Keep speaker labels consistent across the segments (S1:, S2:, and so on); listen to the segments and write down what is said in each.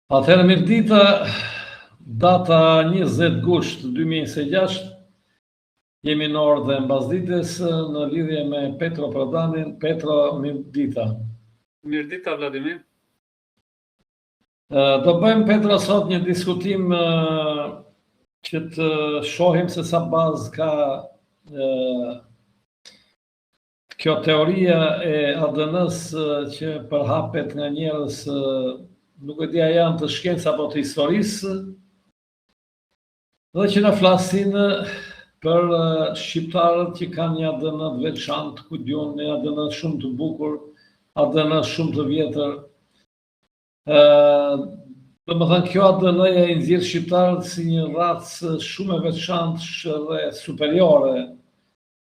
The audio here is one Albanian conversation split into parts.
S1: Atëherë mirëdita, data 20 gusht 2026, jemi në orë dhe mbasdites në lidhje me Petro Pradanin. Petro, mirëdita.
S2: Mirëdita, Vladimir.
S1: Do bëjmë, Petro, sot një diskutim që të shohim se sa bazë ka kjo teoria e ADN-s që përhapet nga njerëz, nuk e dia janë të shkencës apo të historisë, dhe që na flasin për shqiptarët që kanë një ADN të veçantë, ku diun një ADN shumë të bukur, ADN shumë të vjetër. Domethënë kjo ADN-ja i nxjerr shqiptarët si një racë shumë e veçantë dhe superiore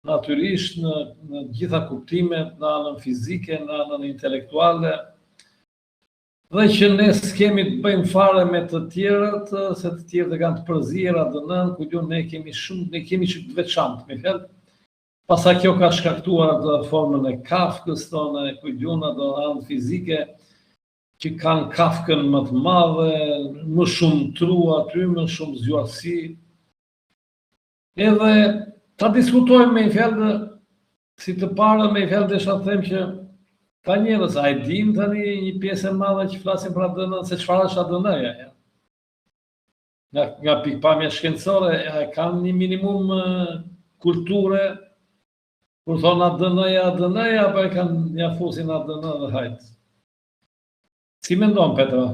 S1: natyrisht në gjitha kuptimet, në anën fizike, në anën intelektuale, dhe që ne s'kemi të bëjmë fare me të tjerët, se të tjerët e kanë të përzier ADN-n, ku diun ne kemi që të veçantë, me fjalë. Pasa kjo ka shkaktuar atë formën e Kafkës tonë, ku diun ato anë fizike që kanë Kafkën më të madhe, më shumë tru aty, më shumë zgjuarsi. Edhe ta diskutojmë me fjalë, si të parë me fjalë desha të them që ka njerëz, a e dim tani një pjesë e madhe që flasin për ADN, se çfarë është ADN-ja? Nga pikpamja shkencore, a kanë një minimum kulture, kur thonë ADN-ja, apo e kanë një fusin ADN dhe hajt? Si mendon, Petra?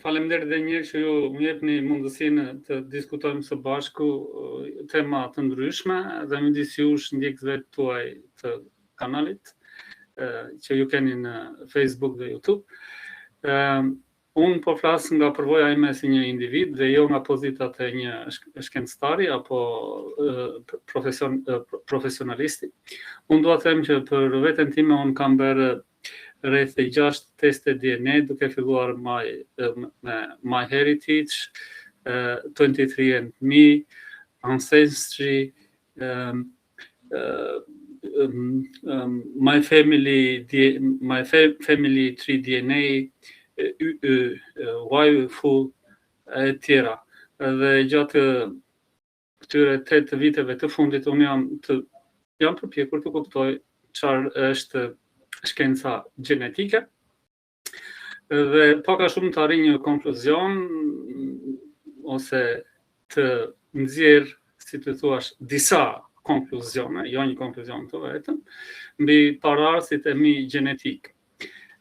S2: Faleminderit edhe një herë që ju më jepni mundësinë të diskutojmë së bashku tema të ndryshme dhe midis jush ndjekësve tuaj të kanalit që ju keni në Facebook dhe YouTube. Unë po flas nga përvoja ime si një individ dhe jo nga pozitat e një shkencëtari apo profesionalisti. Unë dua të them që për veten time unë kam bërë rreth 6 teste DNA, duke filluar me MyHeritage, 23andMe, Ancestry, My Family Tree DNA, YFU e tjera. Dhe gjatë këtyre 8 viteve të fundit unë jam përpjekur të kuptoj çfarë është shkenca gjenetike dhe pak a shumë të arri një konkluzion ose të nxjerr, si të thuash, disa konkluzione, jo një konkluzion të vetëm, mbi paraardhësit e mi gjenetik.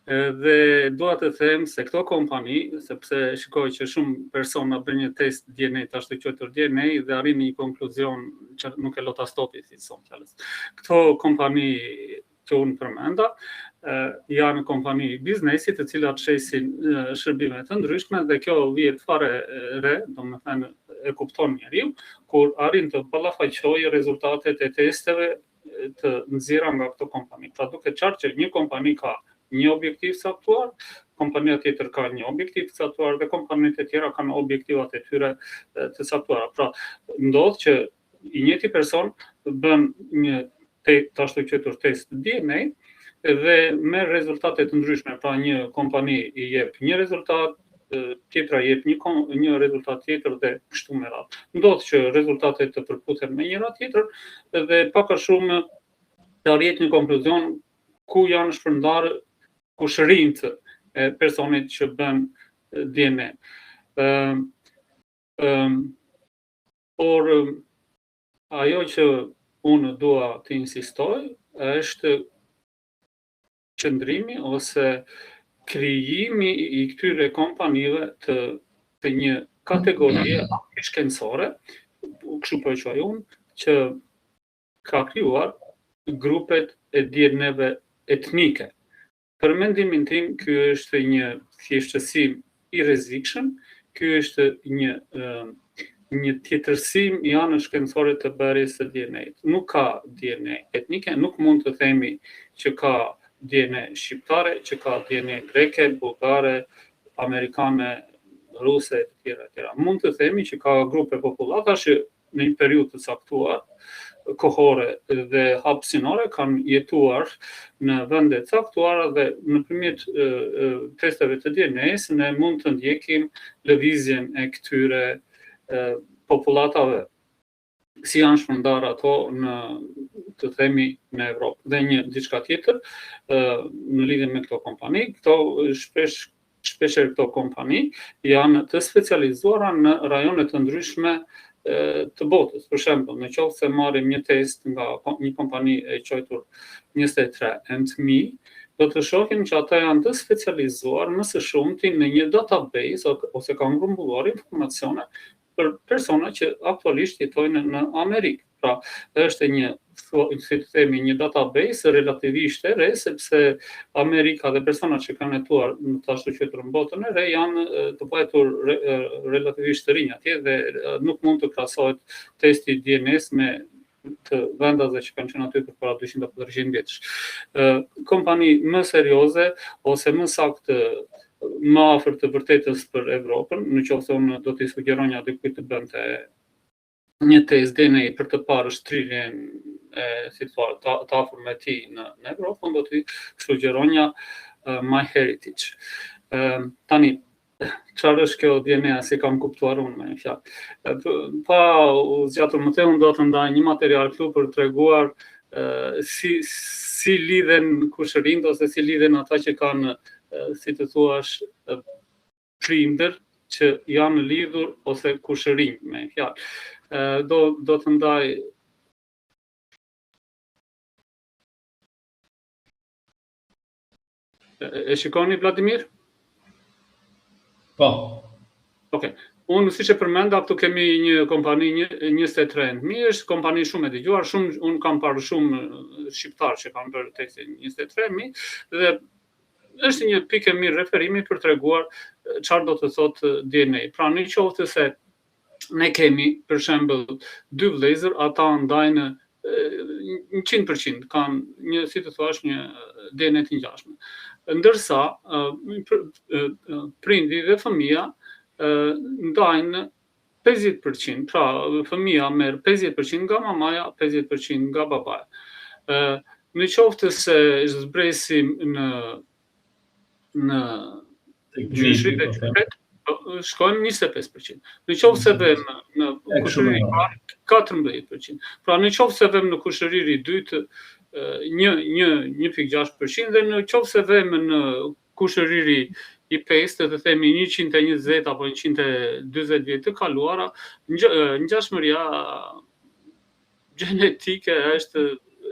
S2: Dhe dua të them se këto kompani, sepse shikoj që shumë persona bën një test DNA, ashtu quajtur DNA, dhe arrin një konkluzion që nuk e lot as topi, si thon fjalës. Këto kompani që unë përmenda, janë kompani biznesi të cilat shesin shërbime të ndryshme dhe kjo vjet fare re, domethënë e kupton njeriu, kur arrin të ballafaqojë rezultatet e testeve të nxjerra nga këto kompani. Pra duket qartë që një kompani ka një objektiv caktuar, kompania tjetër ka një objektiv caktuar dhe kompanitë e tjera kanë objektivat e tyre të caktuara. Pra ndodh që i njëjti person bën një ashtu quajtur test DNA dhe merr rezultate të ndryshme. Pra një kompani i jep një rezultat, tjetra jep një rezultat tjetër dhe kështu me radhë. Ndodh që rezultatet të përputhen me njëra tjetër dhe pak a shumë të arrihet një konkluzion ku janë shpërndarë kushërinjt e personit që bën DNA. Por ajo që unë dua të insistoj është qëndrimi ose krijimi i këtyre kompanive të një kategorie shkencore, kështu po e quaj unë, që ka krijuar grupet e DNA-ve etnike. Për mendimin tim, ky është një thjeshtësim i rrezikshëm, ky është një tjetërsim i anës shkencore të bërjes së DNA-t. Nuk ka DNA etnike, nuk mund të themi që ka DNA shqiptare, që ka DNA greke, bullgare, amerikane, ruse, etj. Mund të themi që ka grupe popullatash që në një periudhë të caktuar kohore dhe hapësinore kanë jetuar në vende caktuara dhe nëpërmjet testeve të DNA-s ne mund të ndjekim lëvizjen e këtyre popullatave, si janë shpërndar ato në, të themi, në Evropë. Dhe një diçka tjetër në lidhje me këto kompani, shpeshherë këto kompani janë të specializuara në rajone të ndryshme të botës. Për shembull, në qoftë se marrim një test nga një kompani e quajtur 23andMe, do të shohim që ata janë të specializuar më së shumti në një database ose kanë grumbulluar informacione për persona që aktualisht jetojnë në Amerikë. Pra, është një, si të themi, një database relativisht e re, sepse Amerika dhe personat që kanë jetuar në të ashtu quajtur në botën e re janë të pajtur relativisht të rinj atje dhe nuk mund të krahasohet testi DNA-s me të vendave që kanë qenë aty për para 200-300 vjetësh. Kompani më serioze ose më saktë më afër të vërtetës për Evropën, në qoftë se unë do t'i sugjeronja dikujt të bënte një test DNA për të parë shtrirjen e të afër me ti në Evropë, unë do t'i sugjeronja MyHeritage. Tani, çfarë është kjo DNA, si kam kuptuar unë me një fjalë. Pa u zgjatur më tej, unë do të ndaj një material këtu për treguar si lidhen kushërinjt ose si lidhen ata që kanë, si të thuash, prindër që janë lidhur ose kushërinj me fjalë. Do të ndaj e shikoni Vladimir?
S1: Po.
S2: Okej. Unë siç e përmenda, këtu kemi një kompani 23andMe, është kompani shumë e dëgjuar, unë kam parë shumë shqiptar që kanë bërë testin 23andMe dhe është një pikë e mirë referimi për treguar çfarë do të thotë DNA. Pra, në qoftë se ne kemi për shembull dy vëllezër, ata ndajnë 100% kanë një, si të thuash, një DNA të ngjashme. Ndërsa prindi dhe fëmia ndajnë 50%, pra fëmia merr 50% nga mamaja, 50% nga babaja. Në qoftë se zbresim në gjyshrit e qytet, shkojmë 25%. Në qoftë se vëmë në kushërinë e parë 14%. Pra në qoftë se vëmë në kushërinë e dytë 1.6% dhe në qoftë se vëmë në kushëriri i pestë, të themi 120 apo 140 vjet të kaluara, ngjashmëria gjenetike është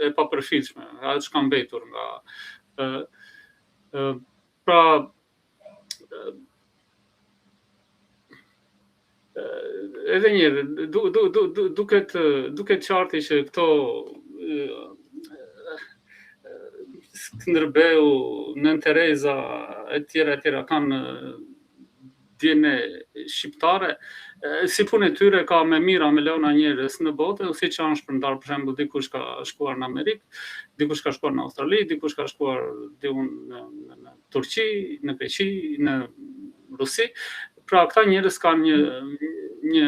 S2: e papërfillshme, ajo që ka mbetur nga pra edhe një herë duket qartë që këto Skënderbeu, Nën Tereza e tjera kanë DNA shqiptare. Si punë e tyre ka me mira me leona njerëz në botë, siç janë shpërndar, për shembull, dikush ka shkuar në Amerikë, dikush ka shkuar në Australi, dikush ka shkuar në Turqi, në Peqi, në Rusi. Pra këta njerëz kanë një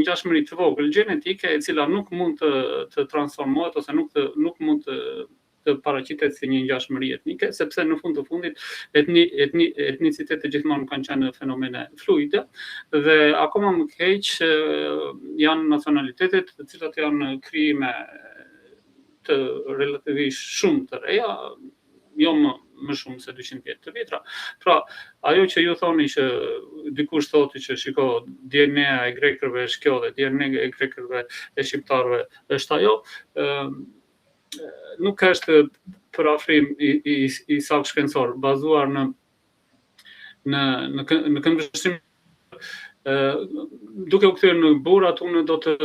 S2: ngjashmëri të vogël gjenetike e cila nuk mund të transformohet ose nuk mund të paraqitet si një ngjashmëri etnike, sepse në fund të fundit etnicitetet gjithmonë kanë qenë fenomene fluide dhe akoma më keq janë nacionalitetet të cilat janë krijime të relativisht shumë të reja, jo më shumë se 200 vjet të vjetra. Pra, ajo që ju thoni që dikush thotë që shiko, DNA e grekërve është kjo dhe DNA e grekërve e shqiptarëve është ajo, nuk është për afrim i saktë shkencor, bazuar në këndvështrim, duke u kthyer në burat, unë do të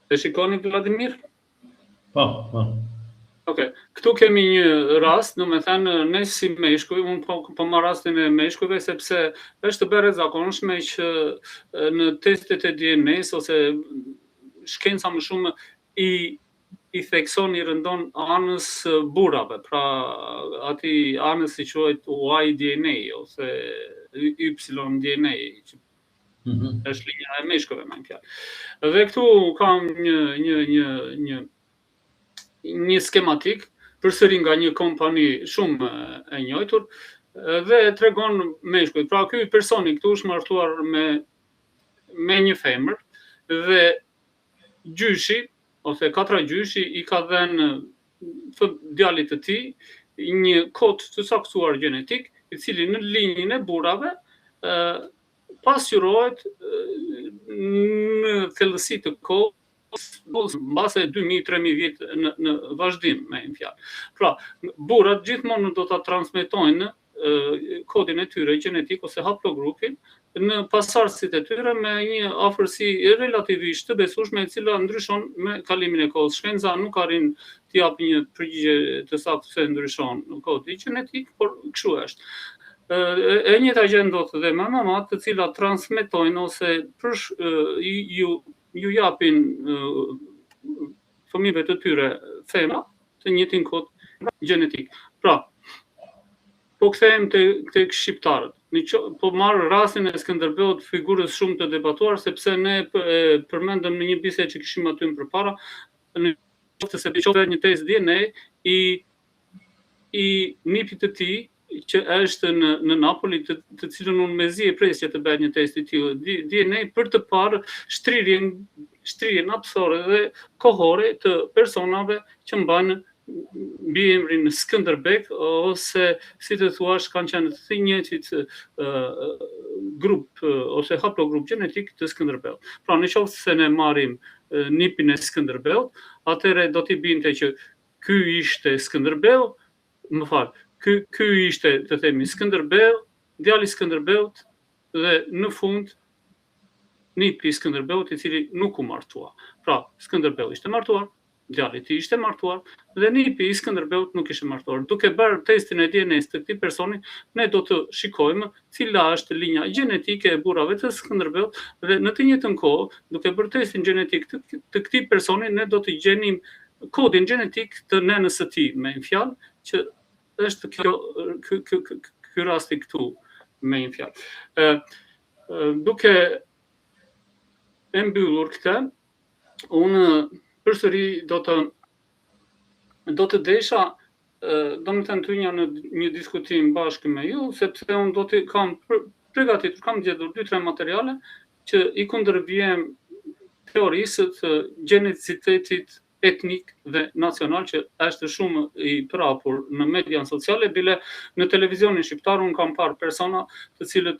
S2: e shikoni Vladimir?
S1: Po.
S2: Okej. Këtu kemi një rast, domethënë ne si meshkuj, unë po marr rastin e meshkujve sepse është bërë e zakonshme që në testet e DNA-s ose shkenca më shumë i i thekson, i rëndon anës burrave, pra ati anës si quhet Y-DNA ose Y-DNA, që është linja e meshkujve me fjalë. Dhe këtu kam një skematik përsëri nga një kompani shumë e njohur dhe tregon meshkujt. Pra ky personi këtu është martuar me një femër dhe gjyshi ose katra gjyshi i ka dhënë djalit të tij një kod të saktuar gjenetik, i cili në linjën e burrave pasqyrohet në thellësi të kohës mbase 2000-3000 vjet në vazhdim me një fjalë. Pra, burrat gjithmonë do ta transmetojnë kodin e tyre gjenetik ose haplogrupin në pasardhësit e tyre me një afërsi relativisht të besueshme, e cila ndryshon me kalimin e kohës. Shkenca nuk arrin të japë një përgjigje të saktë se ndryshon kodi gjenetik, por kështu është. E njëjta gjë ndodh dhe me mamat, të cilat transmetojnë ose ju japin fëmijëve të tyre femra të njëjtin kod gjenetik. Pra, po kthehem tek shqiptarët. Po marr rastin e Skënderbeut, figurës shumë të debatuar, sepse ne përmendëm në një bisedë që kishim aty më përpara, në qoftë se bëhet një test DNA i nipit të tij, që është në Napoli, të cilën unë mezi e pres që të bëhet një test i tillë DNA për të parë shtrihjen hapësore dhe kohore të personave që mbajnë mbi emrin Skënderbek, ose si të thuash kanë qenë të njëjtit grup ose haplogrup gjenetik të Skënderbeut. Pra në qoftë se ne marrim nipin e Skënderbeut, atëherë do t'i binte që ky ishte Skënderbeu, ky ishte, të themi, Skënderbeu, djali i Skënderbeut dhe në fund nipi i Skënderbeut, i cili nuk u martua. Pra, Skënderbeu ishte martuar, djali i tij ishte martuar dhe nipi i Skënderbeut nuk ishte martuar. Duke bërë testin e DNA-s të këtij personi, ne do të shikojmë cila është linja gjenetike e burrave të Skënderbeut dhe në të njëjtën kohë, duke bërë testin gjenetik të këtij personi, ne do të gjenim kodin gjenetik të nënës së tij, me një fjalë, që është ky rasti këtu, me një fjalë. Duke e mbyllur këtë, unë përsëri do të desha, domethënë të hyja në një diskutim bashkë me ju, sepse unë do të kam përgatitur, kam gjetur 2-3 materiale që i kundërvijojmë teorisë të gjeneticitetit etnik dhe nacional, që është shumë i prapur në median sociale, bile në televizionin shqiptar unë kam parë persona të cilët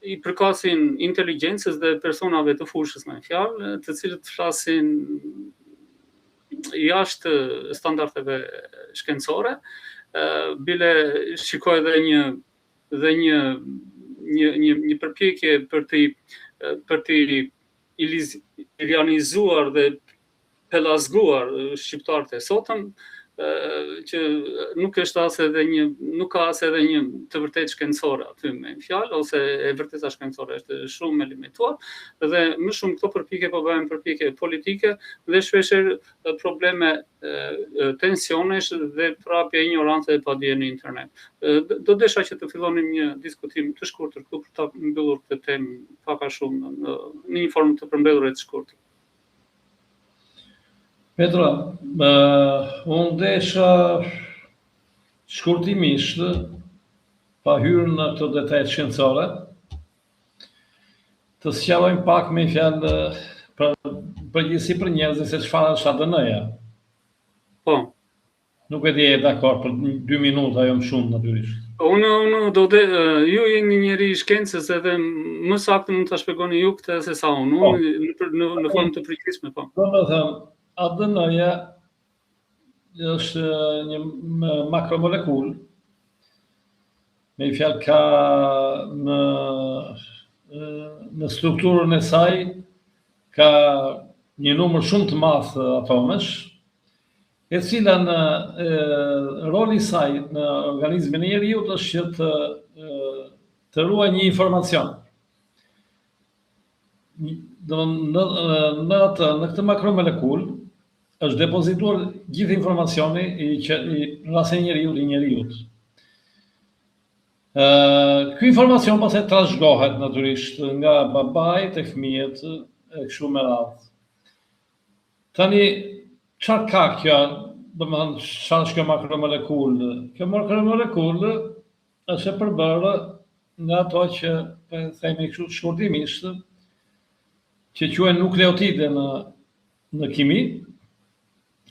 S2: i përkasin inteligjencës dhe personave të fushës, me fjalë, të cilët flasin jashtë standardeve shkencore, bile shikoj edhe një përpjekje për të ilianizuar dhe pelazguar shqiptarët e sotëm, që nuk ka as edhe një të vërtet shkencore aty, me fjalë, ose e vërteta shkencore është shumë e limituar, dhe më shumë këto përpjekje po bëhen përpjekje politike dhe shpeshherë probleme tensionesh dhe prapje ignorancë e padije në internet. Do desha që të fillonim një diskutim të shkurtër këtu për ta mbyllur këtë temë pak a shumë në një formë të përmbledhur e të shkurtër.
S1: Petra, unë desha shkurtimisht, pa hyrë në këto detajt shkencore, të sqarojmë pak me fjalë përgjithësi për njerëzit se çfarë është ADN-ja.
S2: Po.
S1: Nuk e di e dakord për 2 minuta, jo më shumë natyrisht.
S2: Unë ju jeni njeri i shkencës edhe më saktë mund ta shpjegoni ju këtë se sa unë në formë të përgjithshme, po.
S1: Domethënë, ADN-ja është një makromolekul, me fjalë ka në strukturën e saj ka një numër shumë të madh atomesh, e cila në roli i saj në organizmin e njeriut është që të ruajë një informacion. Në këtë makromolekul është depozituar gjithë informacioni në rastin e njeriut. Ky informacion pastaj trashëgohet natyrisht nga babai tek fëmijët e kështu me radhë. Tani çfarë ka kjo, domethënë çfarë është kjo makromolekulë? Kjo makromolekulë është e përbërë nga ato që themi kështu shkurtimisht, që quhen nukleotide në kimi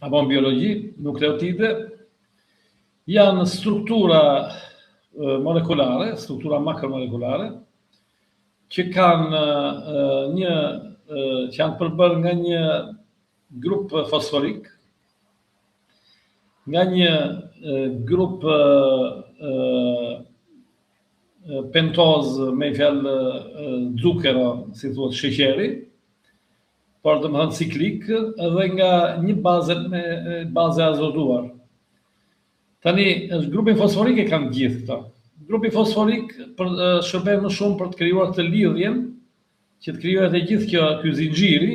S1: apo në biologji. Nukleotide janë struktura molekulare, struktura makromolekulare, që kanë që janë përbërë nga një grup fosforik, nga një grup pentoz me fjalë zukero, si thuhet sheqeri, por domethënë ciklik, edhe nga një bazë azotuar. Tani, grupin fosforik e kanë gjithë këto. Grupi fosforik shërben më shumë për të krijuar të lidhjen, që të krijohet e gjithë ky zinxhiri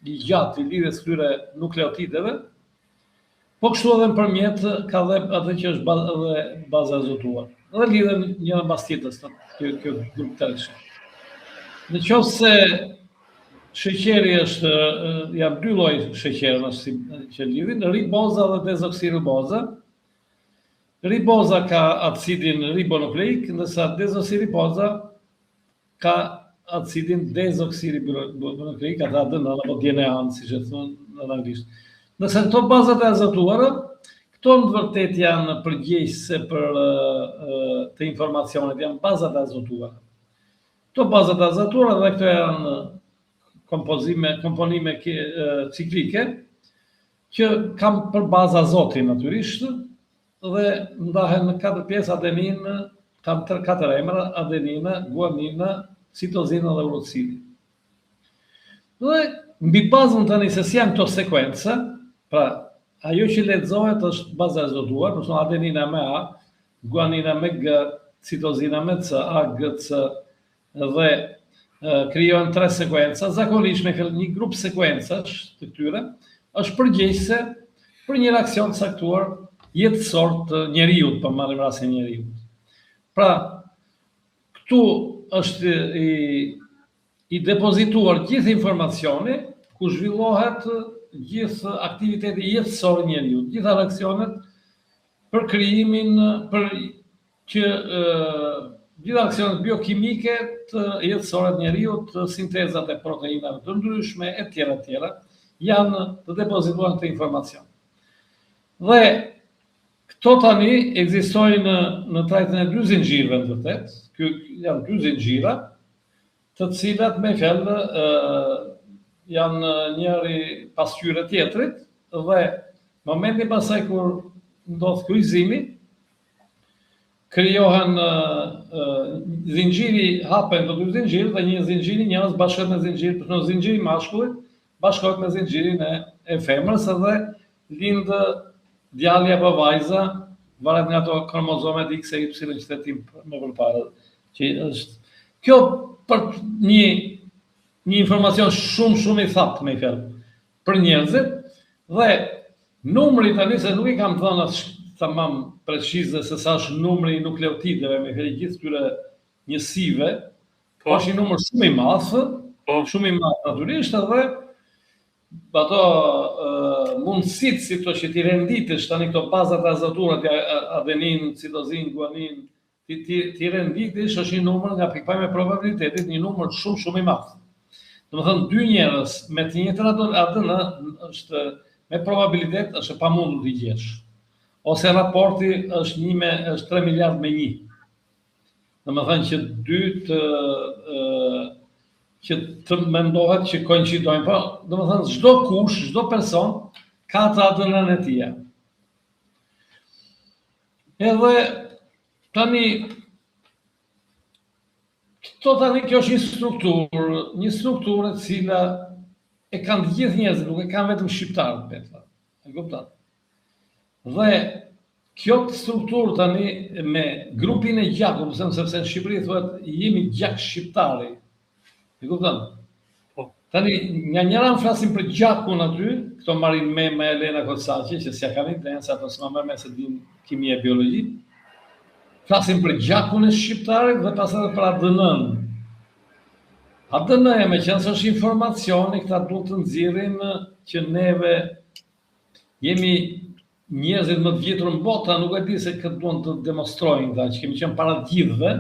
S1: i gjatë i lidhjes këtyre nukleotideve, po kështu edhe nëpërmjet ka dhe atë që është baza azotuar. Edhe lidhen njëra mbas tjetrës kjo grup tërësh. Në qoftë se sheqeri janë dy lloj sheqerë që lidhin, riboza dhe dezoksiriboza. Riboza ka acidin ribonukleik, ndërsa dezoksiriboza ka acidin dezoksiribonukleik, ata ADN apo DNA-n, siç e thonë në anglisht. Nëse këto bazat e azotuara, këto në të vërtet janë përgjegjëse për të informacionit, janë bazat e azotuara. Këto bazat e azotuara dhe këto janë komponime ciklike që kanë për bazë azotin natyrisht dhe ndahen në 4 pjesë: adenin, kanë 4 emra: adenina, guanina, citozina dhe uracili. Dhe mbi bazën tani se si janë këto sekuenca, pra ajo që lexohet është baza azotuar, për shembull adenina me A, guanina me G, citozina me C, A, G, C, dhe krijohen 3 sekuenca. Zakonisht me një grup sekuencash të këtyre është përgjegjëse për një reakcion të caktuar jetësor të njeriut, për marrim rastin e njeriut. Pra, këtu është i depozituar gjithë informacioni ku zhvillohet gjithë aktiviteti jetësor i njeriut, gjitha reaksionet për krijimin, gjitha aksionet biokimike të jetësore të njeriut, sintezat e proteinave të ndryshme, e tjera, janë të depozituar të informacion. Dhe këto tani ekzistojnë në trajtën e 2 zinxhirëve në vërtet. Janë 2 zinxhira, të cilat me fjalë janë njëri pas tyre tjetrit, dhe momentin pasaj kur ndodh kryqëzimi, krijohen zinxhiri, hapen të 2 zinxhirë dhe një zinxhiri njerëz bashkohet me zinxhirin, për shembull zinxhiri mashkullit bashkohet me zinxhirin e femrës dhe lind djalli apo vajza, varet nga ato kromozomet X e Y që tim më përpara. Që është kjo për një informacion shumë i thatë me fjalë për njerëzit, dhe numri tani se nuk i kam thënë tamam precize se sa është numri i nukleotideve me fjalë gjithë këtyre njësive, po është një numër shumë i madh natyrisht, edhe ato mundësit si këto që ti renditesh tani këto bazat azotuara, adenin, citozin, guanin, ti renditesh është një numër nga pikpamja e probabilitetit, një numër shumë i madh. Domethënë 2 njerëz me të njëjtën ADN është me probabilitet është e pamundur t'i gjesh. Ose raporti është 3 miliard me 1. Domethënë që 2 që të mendohet që koincidojnë, po domethënë çdo kush, çdo person ka të ADN-n e tij. Edhe tani kjo është një strukturë e cila e kanë të gjithë njerëzit, nuk e kanë vetëm shqiptarët, Petra. E kupton? Dhe kjo strukturë tani me grupin e gjakut, sepse në Shqipëri thuhet jemi gjak shqiptari. E kupton? Tani, nga njëra më flasim për gjakun aty, këto marrin me Elena Kosaqi, që s'ja kanë idenë, sa të s'ma me se din kimia e biologji. Flasim për gjakun e shqiptarit dhe pas edhe për ADN-n. ADN-ja me qenë se është informacioni, këta duhet të nxjerrin që neve jemi njerëzit më të vjetur në botë, nuk e di se këtë duan të demonstrojnë këta, që kemi qenë para të gjithëve.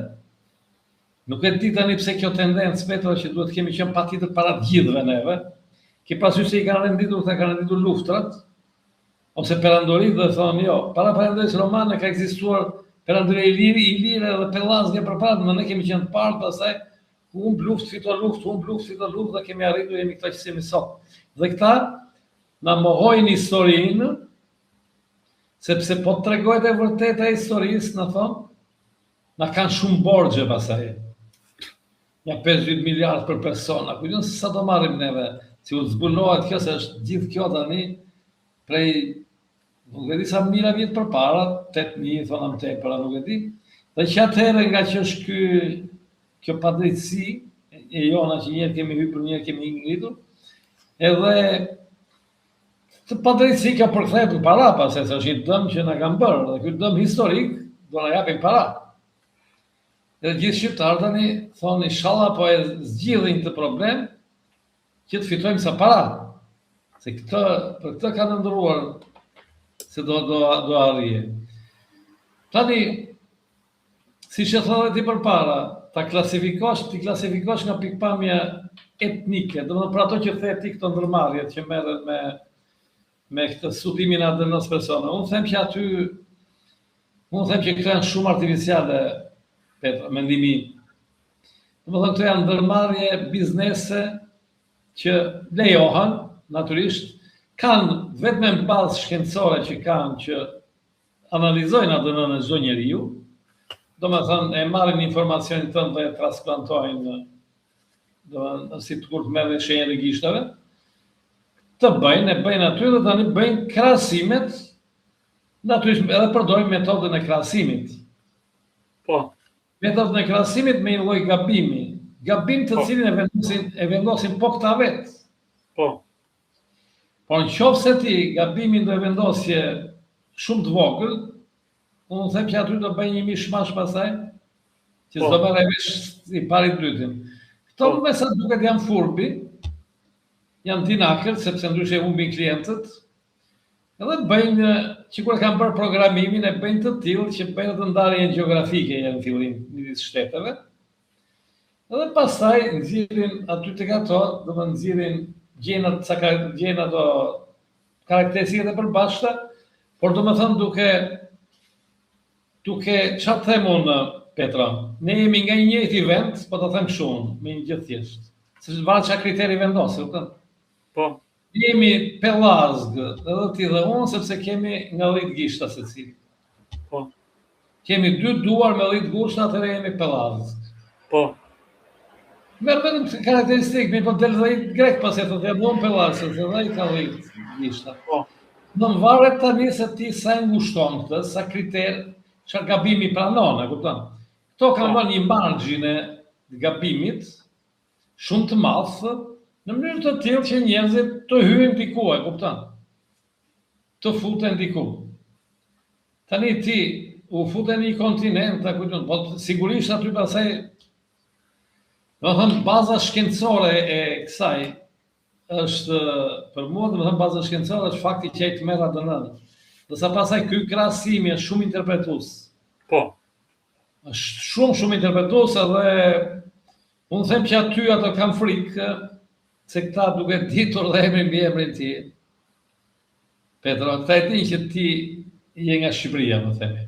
S1: Nuk e di tani pse kjo tendencë Petro që duhet kemi qenë patjetër para të gjithëve neve. Ke parasysh se i kanë renditur luftrat, ose perandorit dhe thonë jo, para perandorisë romane ka ekzistuar perandori Ilire dhe Pellazgia përpara, ne kemi qenë të parë, pastaj humb luftë, fiton luftë, dhe kemi arritur jemi këta që jemi sot. Dhe këta na mohojnë historinë, sepse po të tregojnë e vërteta e historisë, na thonë, na kanë shumë borxhe pastaj. Ja 50 miliard për persona, kujton se sa do marrim neve, si u zbulohet kjo se është gjithë kjo tani prej nuk e di sa mijëra vjet përpara, 8.000 thonë më tepër, nuk e di. Dhe që atëherë nga që është kjo padrejtësi e jona që njerë kemi hyrë, njerë kemi ngritur, edhe të padrejtësi ka përkthehet në para, pasi se është një dëm që na kanë bërë, dhe ky dëm historik do na japin para. Dhe gjithë shqiptarët tani thonë inshallah po e zgjidhin këtë problem që të fitojmë sa para. Se për këtë kanë ndëruar se do arrije. Tani, si që thënë ti përpara, ti klasifikosh nga pikpamja etnike, do të thonë për ato që the ti këto ndërmarrjet që merren me këtë studimin e ADN-s persona. Unë them që këto janë shumë artificiale, Petro, mendimi im. Do të thonë këto janë ndërmarrje biznese që lejohen natyrisht, kanë vetëm në bazë shkencore që kanë që analizojnë ADN-n e çdo njeriu, domethënë e marrin informacionin tënd dhe e transplantojnë, domethënë si kur të merren shenjat e gishtave, të bëjnë aty dhe tani bëjnë krahasimet, natyrisht edhe përdorin metodën e krahasimit.
S2: Po.
S1: Metodën e krahasimit me një lloj gabim të cilin e vendosin po këta vetë.
S2: Po.
S1: Por në qoftë se ti gabimin do e vendosje shumë të vogël, unë them që aty do bëj një mishmash pasaj, që s'do merr vesh i pari dytin. Këto me sa duket janë furbi, janë tinakër, sepse ndryshe humbin klientët, edhe bëjnë, që kur kanë bërë programimin, e bëjnë të tillë që bëjnë të ndarjen gjeografike në fillim midis shteteve, edhe pastaj nxjerrin aty tek ato, do të nxjerrin gjena do karakteristikat e përbashkëta, por do më thënë duke çfarë them unë, Petra, ne jemi nga një njëjti vend, po të them shumë, me një gjë thjesht. Se varet çfarë kriteri vendosin, kupton?
S2: Po.
S1: Jemi Pellazgë, edhe ti dhe unë, sepse kemi nga 10 gishta secili.
S2: Po.
S1: Kemi 2 duar me 10 gishta, atëherë jemi Pellazgë.
S2: Po.
S1: Merë vetëm karakteristikë, mi po del dhe i grek pas e të të unë Pellazgë, se dhe i ka 10 gishta.
S2: Po.
S1: Në varet tani se ti sa e ngushton këtë, sa kriter, çfarë gabimi pranon, e kupton? Këto kanë vënë një margjine të gabimit shumë të madh, në mënyrë të tillë që njerëzit të hyjnë diku, e kupton? Të futen diku. Tani ti u futen në një kontinent, e kupton, po sigurisht aty pasaj, do të thënë baza shkencore e kësaj është për mua, do të thënë baza shkencore është fakti që ai të merr ADN-n. Dhe sa pasaj ky krahasimi është shumë interpretues.
S2: Po.
S1: Është shumë interpretues edhe unë them që aty ato kanë frikë se këta duke ditur dhe emrin mbi emrin ti. Petro, këta e din që ti je nga Shqipëria, më themi.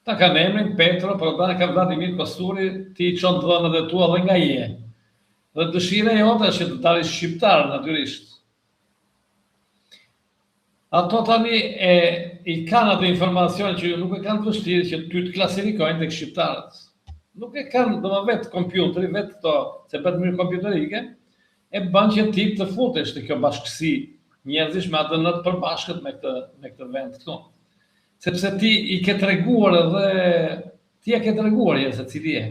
S1: Ta kanë emrin Petro, por ta ka Vladimir Kosturi, ti i çon dhënat e tua dhe nga je. Dhe dëshira jote është të dalësh shqiptar, natyrisht. Ato tani i kanë atë informacion që nuk e kanë vështirë që ty të klasifikojnë tek shqiptarët. Nuk e kanë domosdoshmë vetë kompjuteri, vetë këto, se bëhet mënyrë kompjuterike, e bën që ti të futesh te kjo bashkësi njerëzish me ADN të përbashkët me këtë vend këtu. Sepse ti i ke treguar edhe ti e ke treguar se cili je.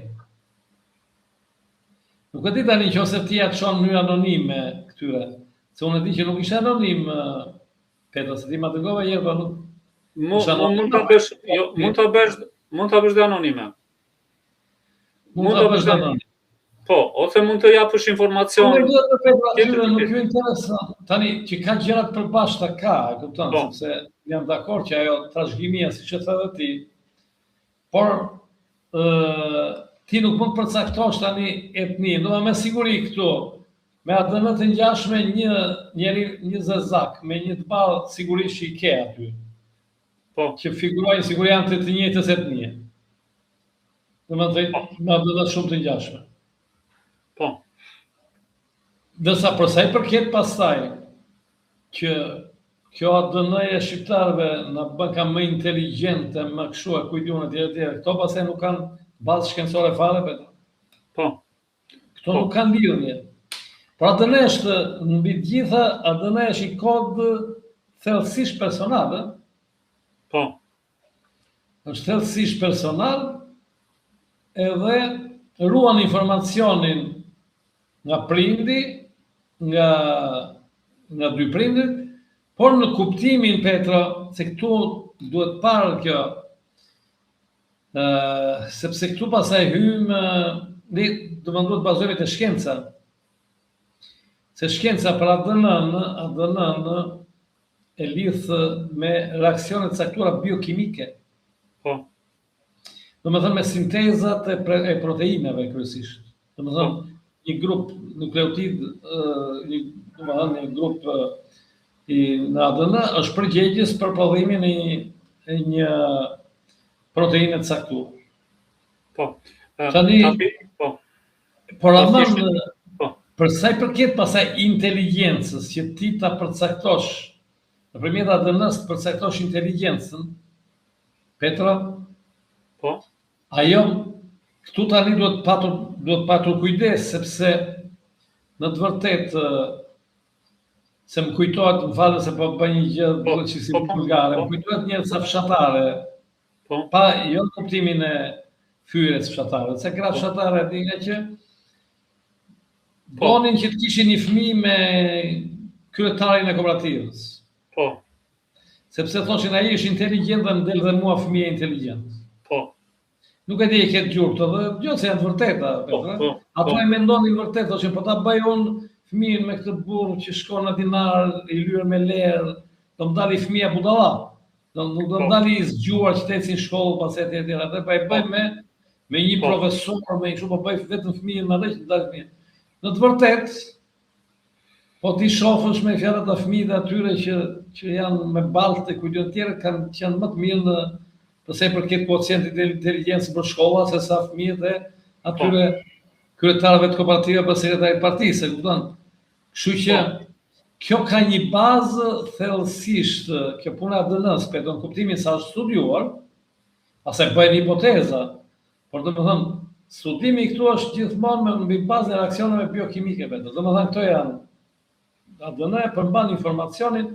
S1: Nuk e di tani nëse ti ja çon në mënyrë anonime këtyre. Se unë e di që nuk ishte anonim Petra, se ti ma dërgove herë, po nuk.
S2: Mund ta bësh, jo, mund ta bësh dhe anonime.
S1: Mund ta bësh dhe anonime.
S2: Po, ose mund të japësh informacion.
S1: Unë duhet të Petra atyre nuk ju intereson. Tani që ka gjërat përbashkëta ka, e kupton, sepse jam dakord që ajo trashëgimia, siç e thënë ti, por ti nuk mund përcaktosh tani etninë, do me siguri këtu, me ADN të ngjashme një zezak, me një të ballë sigurisht që i ke aty.
S2: Po.
S1: Që figurojnë sigurisht të njëjtës etnie. Domethënë me ADN shumë të ngjashme.
S2: Po.
S1: Dërsa për sa i përket pastaj që kjo ADN-ja e shqiptarëve na bën ka më inteligjente, më kështu e kujtun etj. Këto pastaj nuk kanë bazë shkencore fare, Petra.
S2: Po.
S1: Këto nuk kanë lidhje. Por ADN është mbi të gjitha, ADN është i kod thellësisht personal,
S2: Po.
S1: Është thellësisht personal, edhe ruan informacionin nga prindi, nga dy prindit, por në kuptimin, Petra, se këtu duhet parë kjo, sepse këtu pasaj hymë, do më duhet bazojme të shkenca, se shkenca për ADN e lidhë me reakcionet caktuara biokimike.
S2: Po.
S1: Do më thënë me sintezat e proteinave kryesisht. Do më thënë një grup nukleotid, do më thënë një grup në ADN është përgjegjës për prodhimin e një proteine të caktuar.
S2: Po.
S1: Tani,
S2: po.
S1: Por amam, për sa i përket pasaj inteligjencës, që ti ta përcaktosh, nëpërmjet ADN-s të përcaktosh inteligjencën, Petra,
S2: po.
S1: Ajo këtu tani duhet patur kujdes, sepse në të vërtetë se më kujtohet, më falë se po bëj një gjë bllëqësi vulgare, më kujtohet një ca fshatare, pa jo në kuptimin e fyres fshatare, se gra fshatare dine që donin që të kishin një fëmijë me kryetarin e kooperativës.
S2: Po.
S1: Sepse thoshin ai është inteligjent dhe më del dhe mua fëmija inteligjent.
S2: Po.
S1: Nuk e di e këtë gjurtë, dhe gjë se janë të vërteta, Petra. Ato e mendonin vërtet, thoshin, po ta bëj unë fëmijën me këtë burr që shkon në dinar, i lyer me lerë, do më dali fëmija budalla. Nuk do më dali i zgjuar që të ecin shkollë, pas etj. Atë pa e bëj me një profesor, me kështu, po bëj vetëm fëmijën me dhe që të dalë fëmijën. Në të vërtet, po ti shofësh me fjalët e fëmijëve atyre që janë me baltë e kujtën tjere, që janë më të mirë në përse përket koeficientit të inteligjencës për shkolla, se sa fëmijët e atyre kryetarëve të kooperative për sekretarit partisë, e kupton? Kështu që kjo ka një bazë thellësisht, kjo puna e ADN-s, në kuptimin sa është studiuar, asaj bëhen hipoteza, por domethënë studimi këtu është gjithmonë mbi bazën e reaksioneve biokimike, domethënë këto janë ADN e përmban informacionin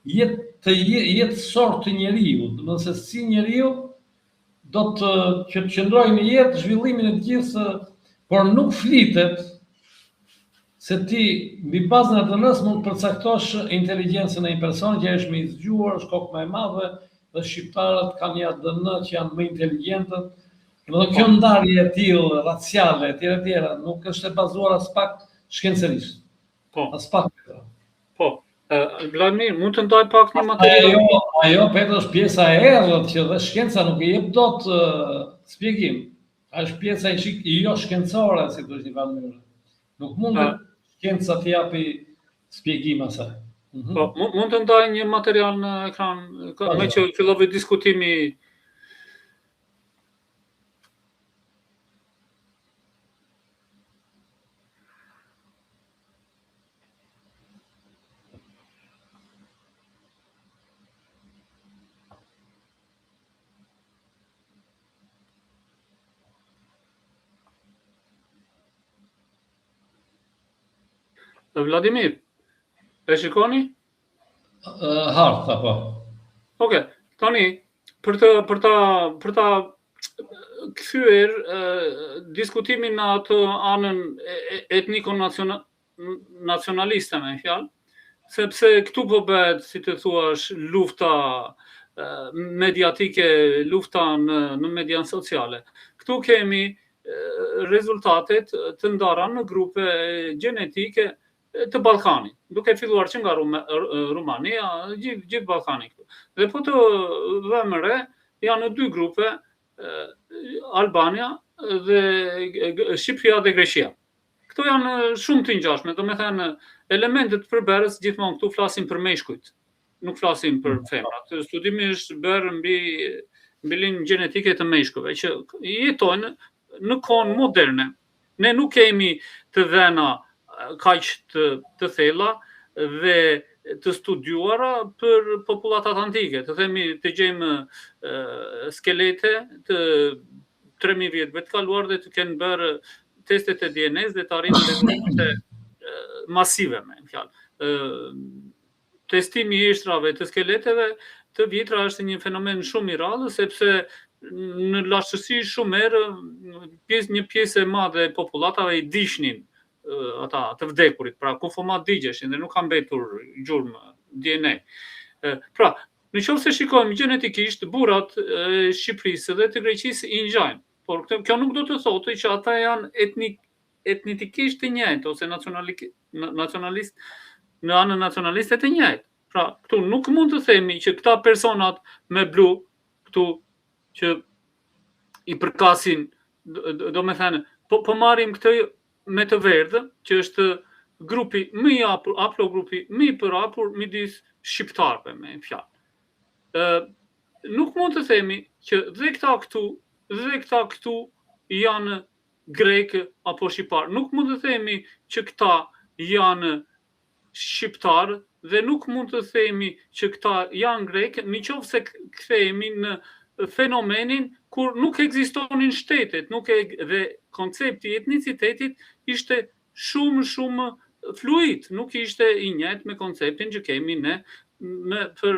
S1: jetësor të njeriu, domethënë se si njeriu do të qëndrojë në jetë, zhvillimin e të gjithë, por nuk flitet se ti mbi bazën e ADN-s mund të përcaktosh inteligjencën e një personi që është më i zgjuar, është kokë më e madhe, dhe shqiptarët kanë një ADN që janë më inteligjentë. Domethënë kjo ndarje e tillë raciale etj. Nuk është e bazuar as pak shkencërisht.
S2: Po.
S1: As pak.
S2: Po. Vladimir, mund të ndaj pak një material?
S1: Ajo Petra është pjesa e errët që dhe shkenca nuk i jep dot shpjegim. Është pjesa i jo shkencore, si thosh një mënyrë. Nuk mund shkenca të japi shpjegim asaj.
S2: Po, mund të ndaj një material në ekran, me që fillove diskutimi. Vladimir, e shikoni?
S1: Harta, po.
S2: Oke, tani, për ta kthyer diskutimin në atë anën etniko-nacionaliste me fjalë, sepse këtu po bëhet, si të thuash, lufta mediatike, lufta në median sociale. Këtu kemi rezultatet të ndara në grupe gjenetike të Ballkanit, duke filluar që nga Rumania, gjithë Ballkani këtu. Dhe po të vëmë re, janë 2 grupe, Albania dhe Shqipëria dhe Greqia. Këto janë shumë të ngjashme, domethënë elementet përberës gjithmonë këtu flasim për meshkujt, nuk flasim për femrat. Studimi është bërë mbi linjë gjenetike të meshkujve që jetojnë në kohën moderne. Ne nuk kemi të dhëna kaq të thella dhe të studiuara për populatat antike. Të themi të gjejmë skelete të 3000 vjetëve të kaluar dhe të kenë bërë testet e DNA-s dhe të arrinë rezultate masive, me fjalë. Testimi i shtrave të skeleteve të vjetra është një fenomen shumë i rrallë, sepse në lashtësi shumë herë një pjesë e madhe e popullatave i dishnin ata të vdekurit, pra kufomat digjeshin dhe nuk ka mbetur gjurmë DNA. Pra, në qoftë se shikojmë gjenetikisht, burrat e Shqipërisë dhe të Greqisë i ngjajnë, por kjo nuk do të thotë që ata janë etnikisht të njëjtë ose nacionalist në anën nacionaliste të njëjtë. Pra, këtu nuk mund të themi që këta personat me blu, këtu që i përkasin, do me thënë, po marrim këtë me të verdhë, që është grupi më i haplogrupi më i përhapur midis shqiptarëve, me fjalë. Nuk mund të themi që dhe këta këtu janë grekë apo shqiptarë. Nuk mund të themi që këta janë shqiptarë dhe nuk mund të themi që këta janë grekë, nëse kthehemi në fenomenin kur nuk ekzistonin shtetet, dhe koncepti i etnicitetit ishte shumë fluid, nuk ishte i njëjtë me konceptin që kemi ne për